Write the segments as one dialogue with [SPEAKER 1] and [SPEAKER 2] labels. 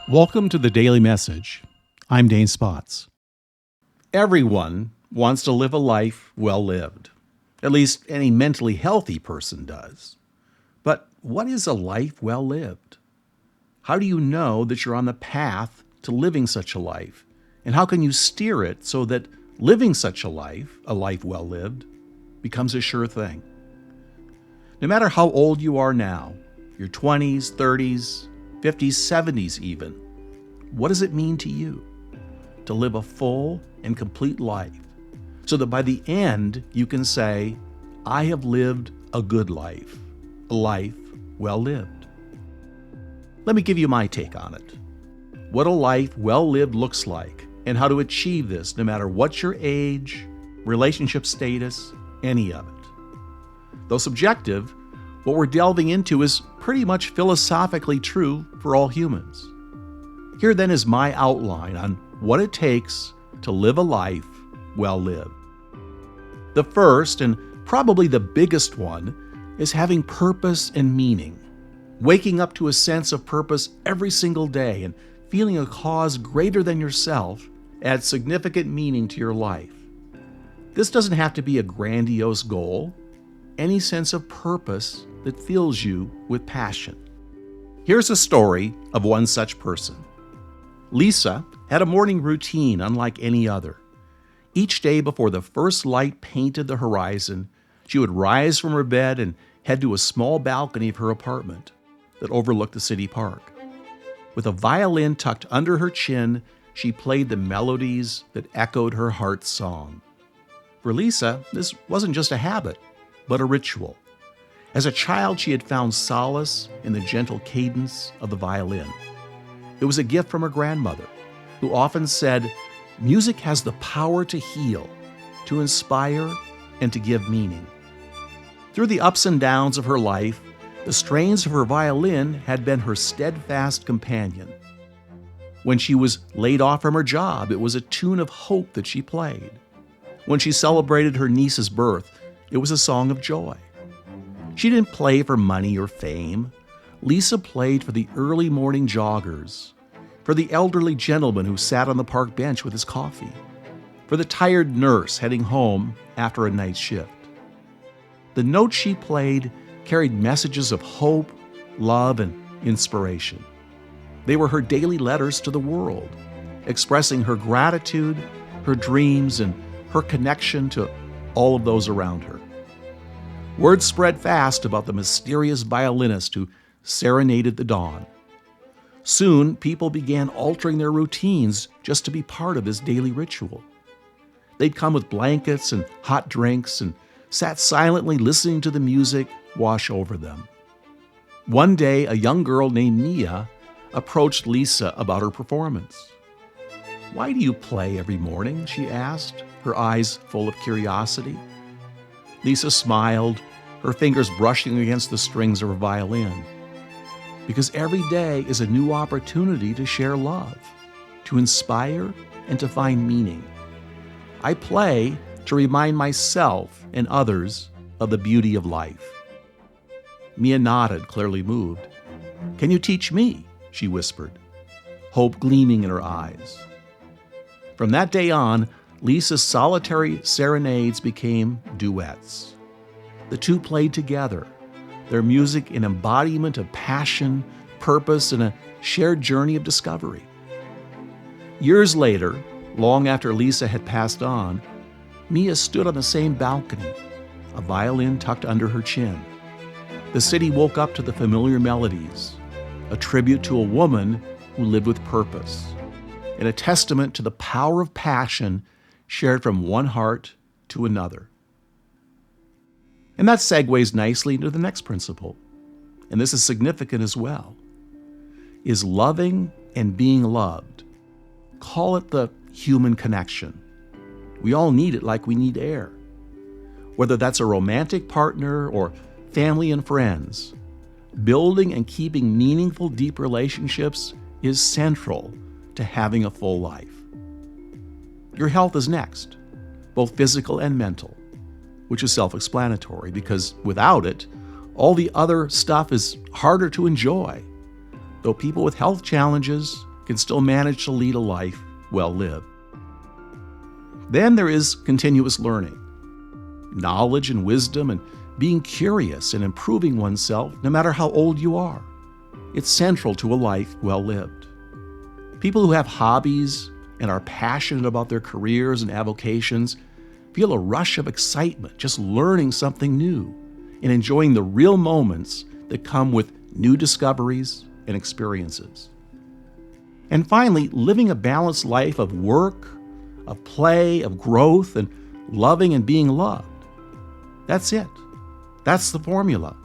[SPEAKER 1] Welcome to the Daily Message. I'm Dane Spots. Everyone wants to live a life well lived. At least any mentally healthy person does. But what is a life well lived? How do you know that you're on the path to living such a life? And how can you steer it so that living such a life well lived, becomes a sure thing? No matter how old you are now, your 20s, 30s, 50s, 70s even, what does it mean to you to live a full and complete life so that by the end you can say, I have lived a good life, a life well lived? Let me give you my take on it. What a life well lived looks like and how to achieve this no matter what your age, relationship status, any of it. Though subjective, what we're delving into is pretty much philosophically true for all humans. Here then is my outline on what it takes to live a life well lived. The first, and probably the biggest one, is having purpose and meaning. Waking up to a sense of purpose every single day and feeling a cause greater than yourself adds significant meaning to your life. This doesn't have to be a grandiose goal. Any sense of purpose that fills you with passion. Here's a story of one such person. Lisa had a morning routine unlike any other. Each day before the first light painted the horizon, she would rise from her bed and head to a small balcony of her apartment that overlooked the city park. With a violin tucked under her chin, she played the melodies that echoed her heart's song. For Lisa, this wasn't just a habit, but a ritual. As a child, she had found solace in the gentle cadence of the violin. It was a gift from her grandmother, who often said, music has the power to heal, to inspire, and to give meaning. Through the ups and downs of her life, the strains of her violin had been her steadfast companion. When she was laid off from her job, it was a tune of hope that she played. When she celebrated her niece's birth, it was a song of joy. She didn't play for money or fame. Lisa played for the early morning joggers, for the elderly gentleman who sat on the park bench with his coffee, for the tired nurse heading home after a night shift. The notes she played carried messages of hope, love, and inspiration. They were her daily letters to the world, expressing her gratitude, her dreams, and her connection to all of those around her. Word spread fast about the mysterious violinist who serenaded the dawn. Soon, people began altering their routines just to be part of this daily ritual. They'd come with blankets and hot drinks and sat silently listening to the music wash over them. One day, a young girl named Mia approached Lisa about her performance. "Why do you play every morning?" she asked, her eyes full of curiosity. Lisa smiled, her fingers brushing against the strings of her violin. "Because every day is a new opportunity to share love, to inspire, and to find meaning. I play to remind myself and others of the beauty of life." Mia nodded, clearly moved. "Can you teach me?" she whispered, hope gleaming in her eyes. From that day on, Lisa's solitary serenades became duets. The two played together, their music an embodiment of passion, purpose, and a shared journey of discovery. Years later, long after Lisa had passed on, Mia stood on the same balcony, a violin tucked under her chin. The city woke up to the familiar melodies, a tribute to a woman who lived with purpose, and a testament to the power of passion shared from one heart to another. And that segues nicely into the next principle, and this is significant as well. Is loving and being loved. Call it the human connection. We all need it like we need air. Whether that's a romantic partner or family and friends, building and keeping meaningful, deep relationships is central to having a full life. Your health is next, both physical and mental, which is self-explanatory because without it, All the other stuff is harder to enjoy, though people with health challenges can still manage to lead a life well lived. Then there is continuous learning, knowledge and wisdom, and being curious and improving oneself no matter how old you are. It's central to a life well lived. People who have hobbies and are passionate about their careers and avocations feel a rush of excitement just learning something new and enjoying the real moments that come with new discoveries and experiences. And finally, living a balanced life of work, of play, of growth, and loving and being loved. That's it. That's the formula.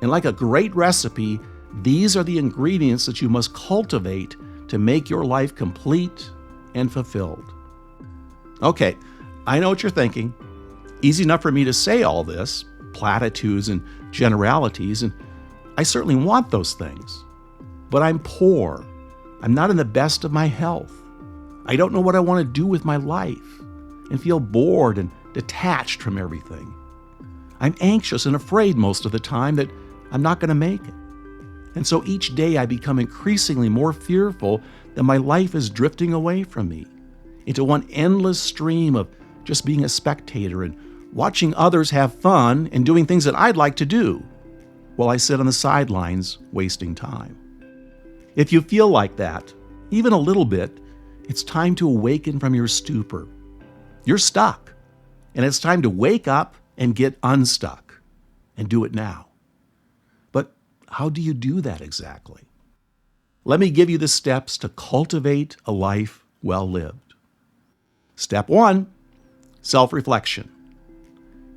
[SPEAKER 1] And like a great recipe, these are the ingredients that you must cultivate to make your life complete and fulfilled. Okay, I know what you're thinking. Easy enough for me to say all this, platitudes and generalities, and I certainly want those things. But I'm poor. I'm not in the best of my health. I don't know what I want to do with my life and feel bored and detached from everything. I'm anxious and afraid most of the time that I'm not going to make it. And so each day I become increasingly more fearful that my life is drifting away from me into one endless stream of just being a spectator and watching others have fun and doing things that I'd like to do while I sit on the sidelines wasting time. If you feel like that, even a little bit, it's time to awaken from your stupor. You're stuck, and it's time to wake up and get unstuck, and do it now. But how do you do that exactly? Let me give you the steps to cultivate a life well lived. Step 1, self-reflection.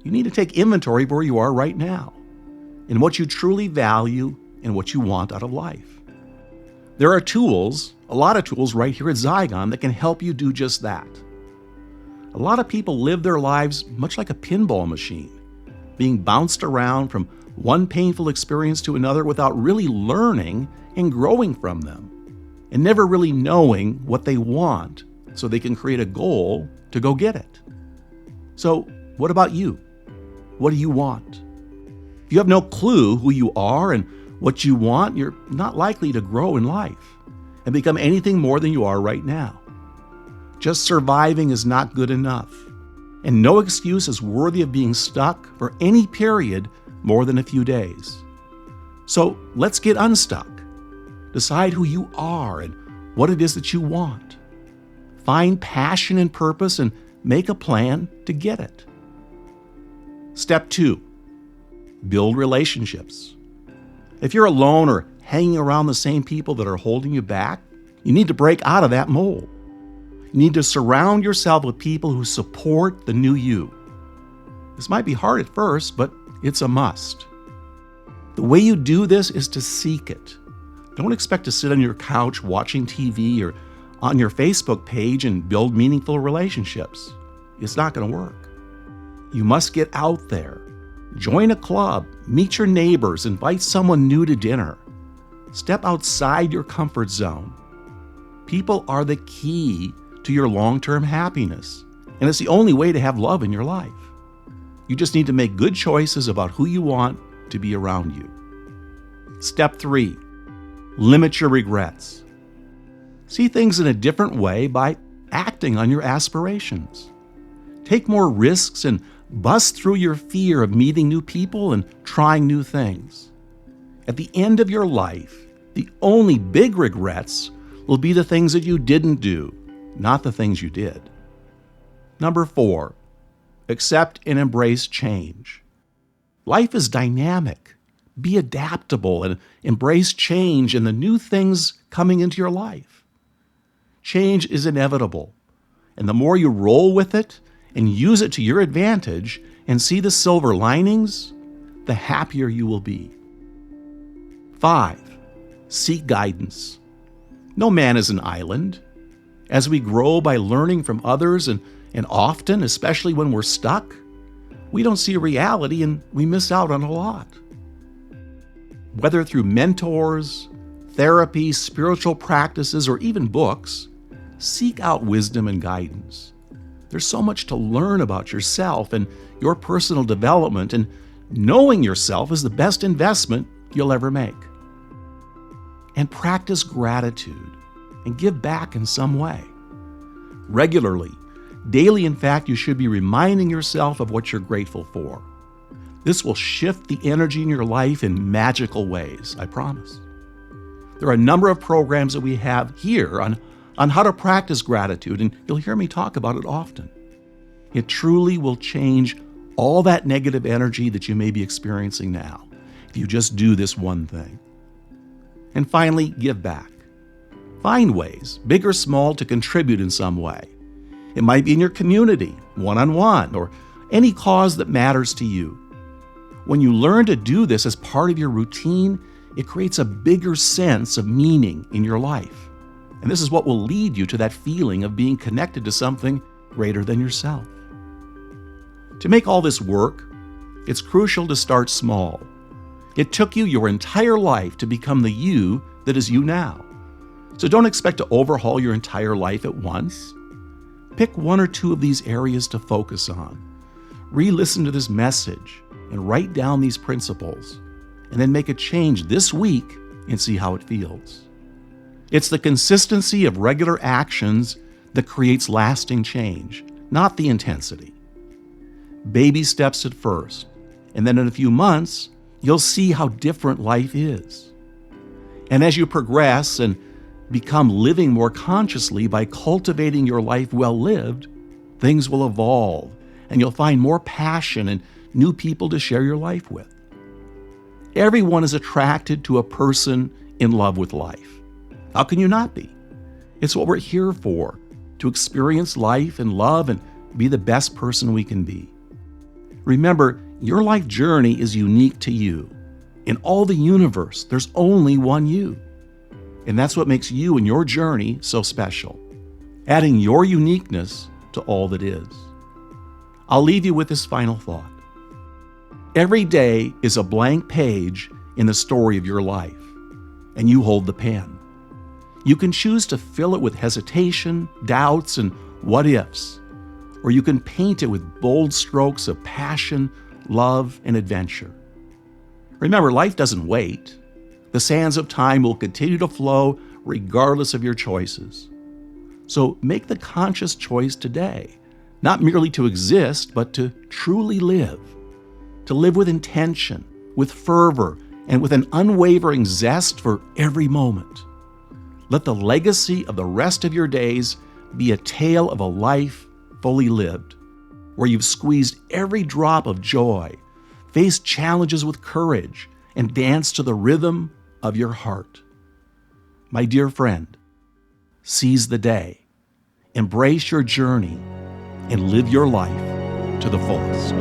[SPEAKER 1] You need to take inventory of where you are right now and what you truly value and what you want out of life. There are tools, a lot of tools right here at Zygon that can help you do just that. A lot of people live their lives much like a pinball machine, being bounced around from one painful experience to another without really learning and growing from them, and never really knowing what they want so they can create a goal to go get it. So, what about you? What do you want? If you have no clue who you are and what you want, you're not likely to grow in life and become anything more than you are right now. Just surviving is not good enough, and no excuse is worthy of being stuck for any period more than a few days. So let's get unstuck. Decide who you are and what it is that you want. Find passion and purpose and make a plan to get it. Step 2, build relationships. If you're alone or hanging around the same people that are holding you back, you need to break out of that mold. You need to surround yourself with people who support the new you. This might be hard at first, but it's a must. The way you do this is to seek it. Don't expect to sit on your couch watching TV or on your Facebook page and build meaningful relationships. It's not going to work. You must get out there. Join a club, meet your neighbors, invite someone new to dinner. Step outside your comfort zone. People are the key to your long-term happiness, and it's the only way to have love in your life. You just need to make good choices about who you want to be around you. Step 3, limit your regrets. See things in a different way by acting on your aspirations. Take more risks and bust through your fear of meeting new people and trying new things. At the end of your life, the only big regrets will be the things that you didn't do, not the things you did. Number 4, accept and embrace change. Life is dynamic. Be adaptable and embrace change and the new things coming into your life. Change is inevitable, and the more you roll with it and use it to your advantage and see the silver linings, the happier you will be. 5, seek guidance. No man is an island. As we grow by learning from others and often, especially when we're stuck, we don't see reality and we miss out on a lot. Whether through mentors, therapy, spiritual practices, or even books, seek out wisdom and guidance. There's so much to learn about yourself and your personal development, and Knowing yourself is the best investment you'll ever make. And practice gratitude and give back in some way. Regularly, daily in fact, you should be reminding yourself of what you're grateful for. This will shift the energy in your life in magical ways, I promise. There are a number of programs that we have here on how to practice gratitude, and you'll hear me talk about it often. It truly will change all that negative energy that you may be experiencing now if you just do this one thing. And finally, give back. Find ways, big or small, to contribute in some way. It might be in your community, one-on-one, or any cause that matters to you. When you learn to do this as part of your routine, it creates a bigger sense of meaning in your life. And this is what will lead you to that feeling of being connected to something greater than yourself. To make all this work, it's crucial to start small. It took you your entire life to become the you that is you now. So don't expect to overhaul your entire life at once. Pick one or two of these areas to focus on. Re-listen to this message and write down these principles, and then make a change this week and see how it feels. It's the consistency of regular actions that creates lasting change, not the intensity. Baby steps at first, and then in a few months, you'll see how different life is. And as you progress and become living more consciously by cultivating your life well lived, things will evolve, and you'll find more passion and new people to share your life with. Everyone is attracted to a person in love with life. How can you not be? It's what we're here for, to experience life and love and be the best person we can be. Remember, your life journey is unique to you. In all the universe, there's only one you. And that's what makes you and your journey so special, adding your uniqueness to all that is. I'll leave you with this final thought. Every day is a blank page in the story of your life, and you hold the pen. You can choose to fill it with hesitation, doubts, and what-ifs, or you can paint it with bold strokes of passion, love, and adventure. Remember, life doesn't wait. The sands of time will continue to flow regardless of your choices. So make the conscious choice today, not merely to exist, but to truly live. To live with intention, with fervor, and with an unwavering zest for every moment. Let the legacy of the rest of your days be a tale of a life fully lived, where you've squeezed every drop of joy, faced challenges with courage, and danced to the rhythm of your heart. My dear friend, seize the day, embrace your journey, and live your life to the fullest.